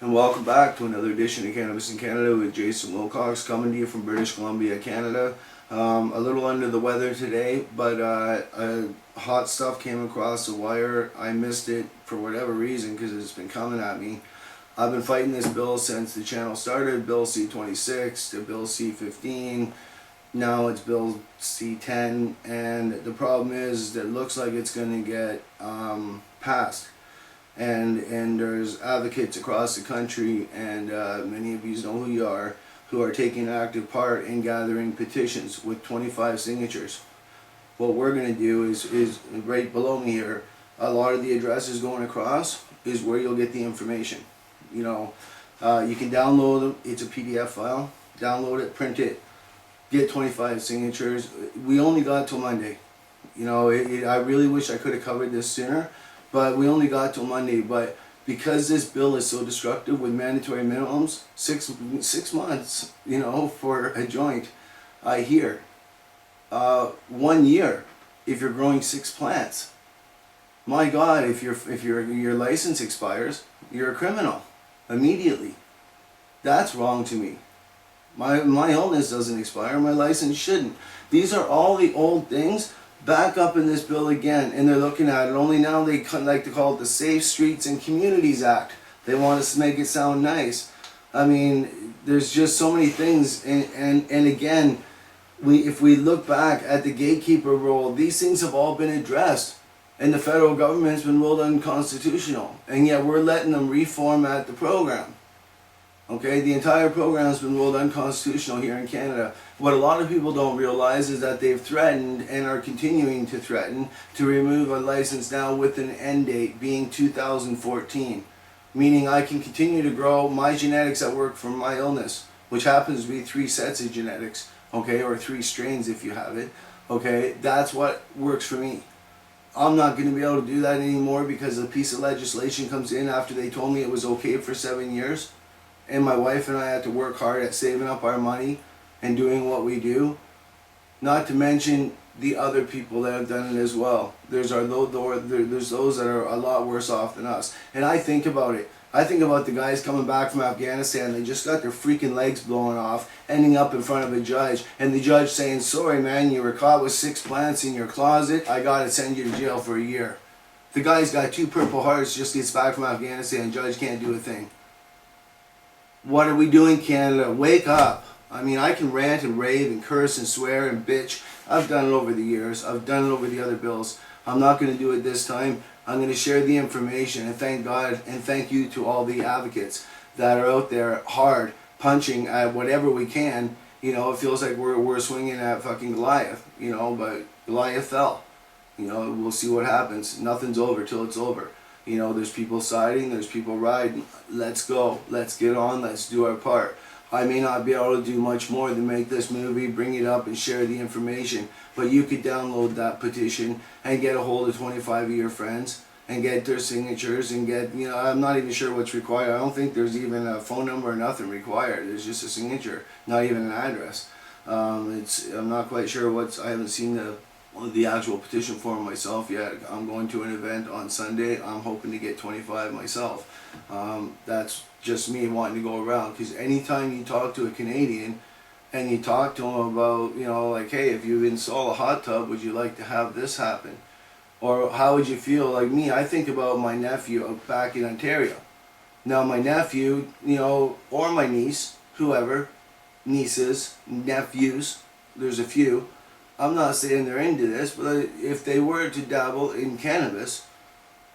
And welcome back to another edition of Cannabis in Canada with Jason Wilcox, coming to you from British Columbia, Canada. A little under the weather today, but hot stuff came across the wire. I missed it for whatever reason because it's been coming at me. I've been fighting this bill since the channel started, Bill C-26 to Bill C-15. Now it's Bill C-10, and the problem is that it looks like it's going to get passed. And there's advocates across the country, and many of you know who you are, who are taking active part in gathering petitions with 25 signatures. What we're going to do is right below me here, a lot of the addresses going across is where you'll get the information. You know, you can download them. It's a PDF file. Download it, print it, get 25 signatures. We only got till Monday. You know, I really wish I could have covered this sooner, but we only got till Monday. But because this bill is so destructive with mandatory minimums, six months, you know, for a joint, I hear 1 year if you're growing 6 plants. My God, if your license expires, you're a criminal immediately. That's wrong to me. My illness doesn't expire. My license shouldn't. These are all the old things back up in this bill again, and they're looking at it. Only now they like to call it the Safe Streets and Communities Act. They want us to make it sound nice. I mean, there's just so many things, and again, if we look back at the gatekeeper role, these things have all been addressed, and the federal government's been ruled unconstitutional, and yet we're letting them reformat the program. Okay, the entire program has been ruled unconstitutional here in Canada. What a lot of people don't realize is that they've threatened and are continuing to threaten to remove a license now with an end date being 2014. Meaning I can continue to grow my genetics that work for my illness, which happens to be 3 sets of genetics, okay, or 3 strains if you have it, okay, that's what works for me. I'm not going to be able to do that anymore because a piece of legislation comes in after they told me it was okay for 7 years. And my wife and I had to work hard at saving up our money and doing what we do. Not to mention the other people that have done it as well. There's those that are a lot worse off than us. And I think about it. I think about the guys coming back from Afghanistan. They just got their freaking legs blown off, ending up in front of a judge. And the judge saying, sorry man, you were caught with 6 plants in your closet. I got to send you to jail for a year. The guy's got 2 Purple Hearts, just gets back from Afghanistan. Judge can't do a thing. What are we doing, Canada? Wake up. I mean, I can rant and rave and curse and swear and bitch. I've done it over the years. I've done it over the other bills. I'm not going to do it this time. I'm going to share the information, and thank God and thank you to all the advocates that are out there hard, punching at whatever we can. You know, it feels like we're swinging at fucking Goliath, you know, but Goliath fell. You know, we'll see what happens. Nothing's over till it's over. You know, there's people siding, there's people riding. Let's go. Let's get on. Let's do our part. I may not be able to do much more than make this movie, bring it up, and share the information. But you could download that petition and get a hold of 25 of your friends and get their signatures and get, you know, I'm not even sure what's required. I don't think there's even a phone number or nothing required. There's just a signature, not even an address. I'm not quite sure I haven't seen the actual petition form myself yet. I'm going to an event on Sunday. I'm hoping to get 25 myself. That's just me wanting to go around, because anytime you talk to a Canadian and you talk to them about, you know, like, hey, if you install a hot tub, would you like to have this happen? Or how would you feel? Like me, I think about my nephew back in Ontario. Now my nephew, you know, or my niece, whoever, nieces, nephews, there's a few. I'm not saying they're into this, but if they were to dabble in cannabis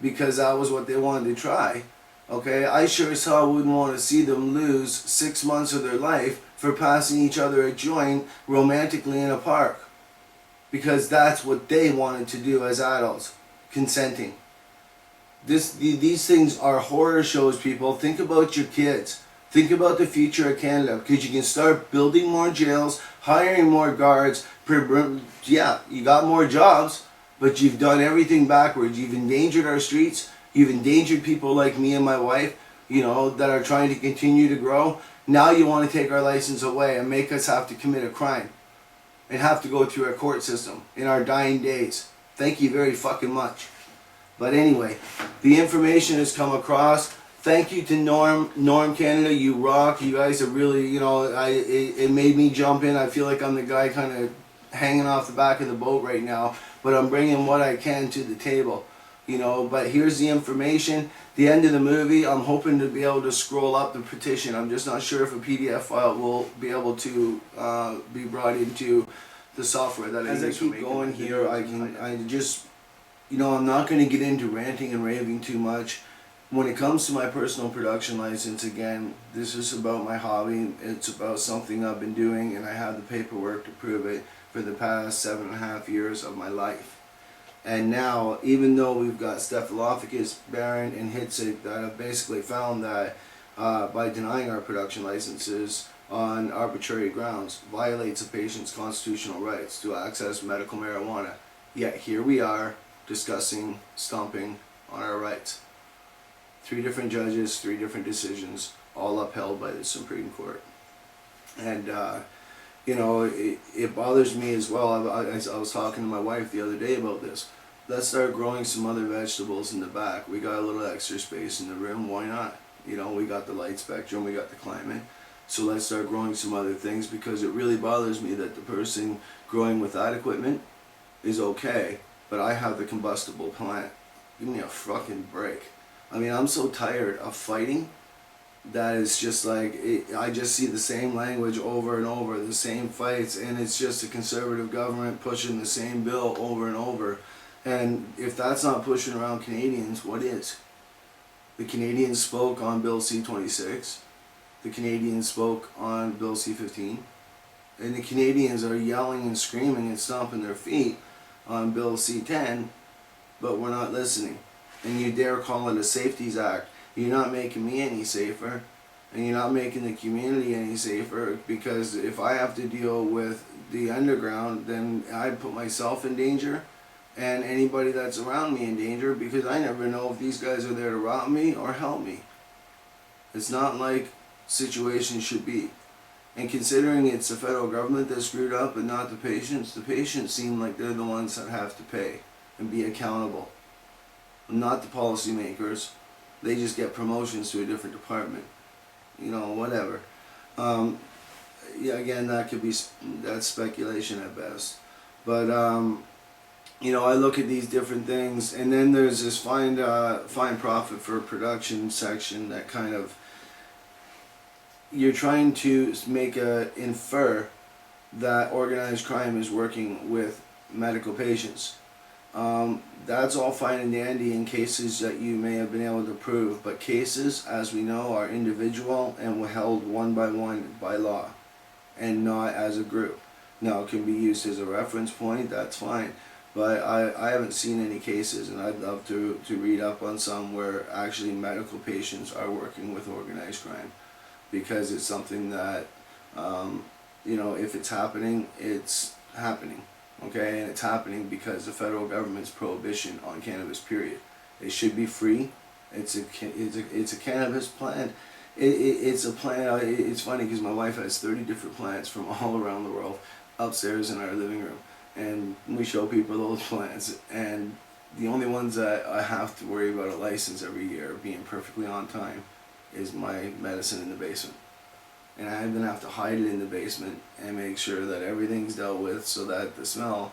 because that was what they wanted to try, okay, I sure as hell wouldn't want to see them lose 6 months of their life for passing each other a joint romantically in a park, because that's what they wanted to do as adults, consenting. These things are horror shows, people. Think about your kids. Think about the future of Canada, because you can start building more jails, hiring more guards. Yeah, you got more jobs, but you've done everything backwards. You've endangered our streets. You've endangered people like me and my wife, you know, that are trying to continue to grow. Now you want to take our license away and make us have to commit a crime and have to go through a court system in our dying days. Thank you very fucking much. But anyway, the information has come across. thank you to Norm Canada. You rock. You guys are really, it made me jump in. I feel like I'm the guy kind of hanging off the back of the boat right now, but I'm bringing what I can to the table. But here's the information. The end of the movie, I'm hoping to be able to scroll up the petition. I'm just not sure if a PDF file will be able to be brought into the software that I use. As I keep going here, I'm not going to get into ranting and raving too much. When it comes to my personal production license, again, this is about my hobby. It's about something I've been doing, and I have the paperwork to prove it for the past 7.5 years of my life. And now, even though we've got Staphylococcus, Barron, and Hitzig that have basically found that by denying our production licenses on arbitrary grounds violates a patient's constitutional rights to access medical marijuana, yet here we are discussing stomping on our rights. 3 different judges, 3 different decisions, all upheld by the Supreme Court. And it bothers me as well. I was talking to my wife the other day about this. Let's start growing some other vegetables in the back. We got a little extra space in the room, why not? We got the light spectrum, we got the climate. So let's start growing some other things, because it really bothers me that the person growing with that equipment is okay, but I have the combustible plant. Give me a fucking break. I'm so tired of fighting that it's just like, I just see the same language over and over, the same fights, and it's just a conservative government pushing the same bill over and over. And if that's not pushing around Canadians, what is? The Canadians spoke on Bill C-26, the Canadians spoke on Bill C-15, and the Canadians are yelling and screaming and stomping their feet on Bill C-10, but we're not listening. And you dare call it a Safeties Act. You're not making me any safer, and you're not making the community any safer, because if I have to deal with the underground, then I put myself in danger and anybody that's around me in danger, because I never know if these guys are there to rob me or help me. It's not like situations should be. And considering it's the federal government that screwed up and not the patients seem like they're the ones that have to pay and be accountable, not the policymakers. They just get promotions to a different department, whatever. Again, that's speculation at best. But I look at these different things, and then there's this find profit for production section that kind of, you're trying to infer that organized crime is working with medical patients. That's all fine and dandy in cases that you may have been able to prove, but cases, as we know, are individual and were held one by one by law and not as a group. Now, it can be used as a reference point, that's fine, but I haven't seen any cases, and I'd love to read up on some where actually medical patients are working with organized crime, because it's something that, if it's happening, it's happening. Okay, and it's happening because the federal government's prohibition on cannabis, period. It should be free. It's a cannabis plant. It's a plant. It's funny because my wife has 30 different plants from all around the world upstairs in our living room, and we show people those plants, and the only ones that I have to worry about a license every year being perfectly on time is my medicine in the basement. And I'm going to have to hide it in the basement and make sure that everything's dealt with so that the smell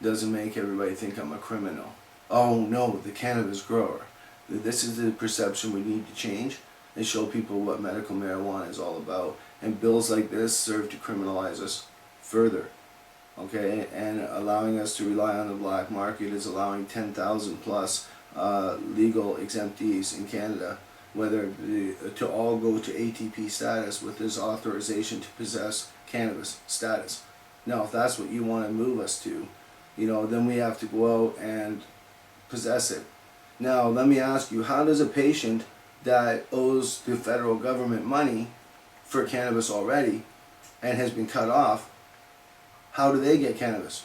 doesn't make everybody think I'm a criminal. Oh no, the cannabis grower. This is the perception we need to change and show people what medical marijuana is all about. And bills like this serve to criminalize us further. Okay, and allowing us to rely on the black market is allowing 10,000 plus legal exemptees in Canada, whether to all go to ATP status with this authorization to possess cannabis status. Now, if that's what you want to move us to, then we have to go out and possess it. Now, let me ask you, how does a patient that owes the federal government money for cannabis already and has been cut off, how do they get cannabis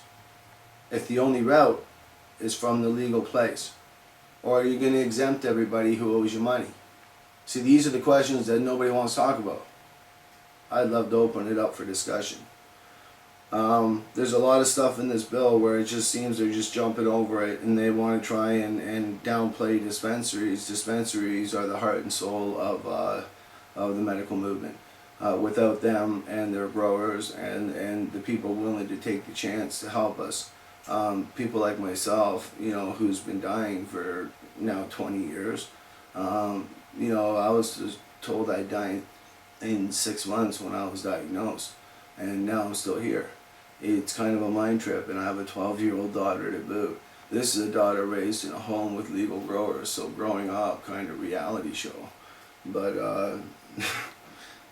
if the only route is from the legal place? Or are you going to exempt everybody who owes you money? See, these are the questions that nobody wants to talk about. I'd love to open it up for discussion. There's a lot of stuff in this bill where it just seems they're just jumping over it, and they want to try and downplay dispensaries. Dispensaries are the heart and soul of the medical movement. Without them and their growers and the people willing to take the chance to help us, people like myself, who's been dying for now 20 years, I was just told I'd die in 6 months when I was diagnosed, and now I'm still here. It's kind of a mind trip, and I have a 12-year-old daughter to boot. This is a daughter raised in a home with legal growers, so growing up, kind of reality show. But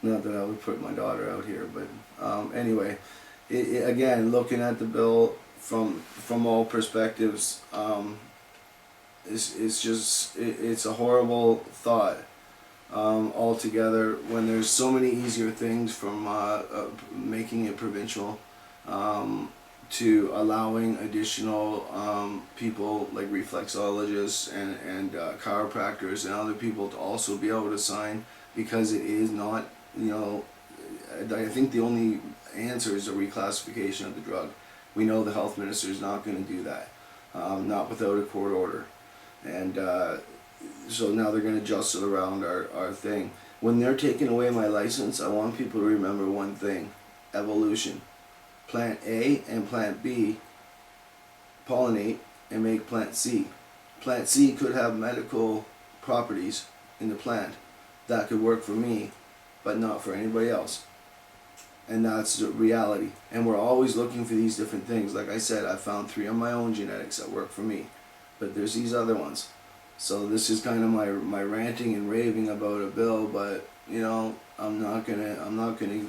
not that I would put my daughter out here, but anyway, again, looking at the bill from all perspectives, it's a horrible thought altogether, when there's so many easier things, from making it provincial, to allowing additional people like reflexologists and chiropractors and other people to also be able to sign, because it is not, I think the only answer is a reclassification of the drug. We know the health minister is not going to do that, not without a court order, and so now they're going to jostle around our thing. When they're taking away my license, I want people to remember one thing: evolution. Plant A and plant B pollinate and make plant C. Plant C could have medical properties in the plant that could work for me, but not for anybody else. And that's the reality. And we're always looking for these different things. Like I said, I found 3 of my own genetics that work for me, but there's these other ones. So this is kind of my ranting and raving about a bill, but I'm not gonna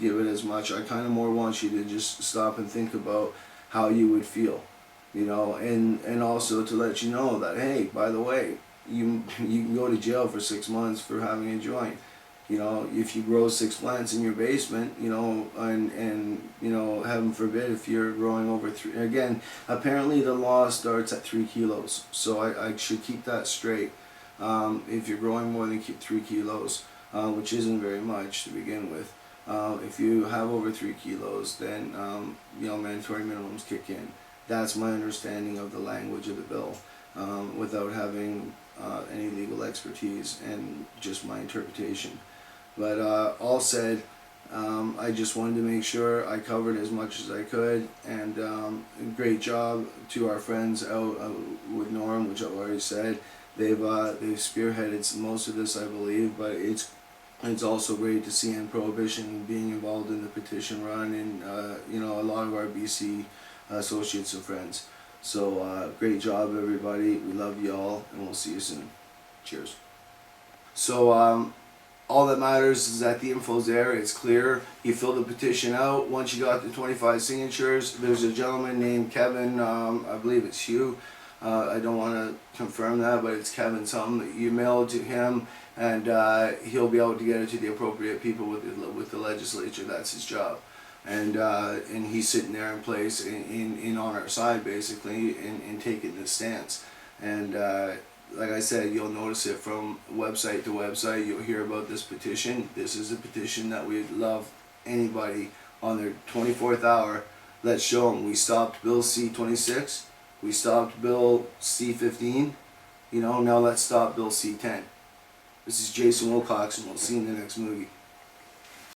give it as much. I kind of more want you to just stop and think about how you would feel, and also to let you know that, hey, by the way, you can go to jail for 6 months for having a joint. If you grow 6 plants in your basement, and heaven forbid if you're growing over 3. Again, apparently the law starts at 3 kilos, so I should keep that straight. If you're growing more than 3 kilos, which isn't very much to begin with, if you have over 3 kilos, then mandatory minimums kick in. That's my understanding of the language of the bill, without having any legal expertise and just my interpretation. But all said, I just wanted to make sure I covered as much as I could, and great job to our friends out with Norm, which I've already said. They've spearheaded most of this, I believe, but it's also great to see End Prohibition being involved in the petition run, and a lot of our BC associates and friends. So great job, everybody. We love you all, and we'll see you soon. Cheers. So all that matters is that the info's there. It's clear. You fill the petition out. Once you got the 25 signatures, there's a gentleman named Kevin. I believe it's Hugh. I don't want to confirm that, but it's Kevin something. You mail it to him, and he'll be able to get it to the appropriate people with the legislature. That's his job, and he's sitting there in place in on our side, basically, in taking this stance. And like I said, you'll notice it from website to website. You'll hear about this petition. This is a petition that we'd love anybody on their 24th hour. Let's show them. We stopped Bill C-26. We stopped Bill C-15. Now let's stop Bill C-10. This is Jason Wilcox, and we'll see you in the next movie.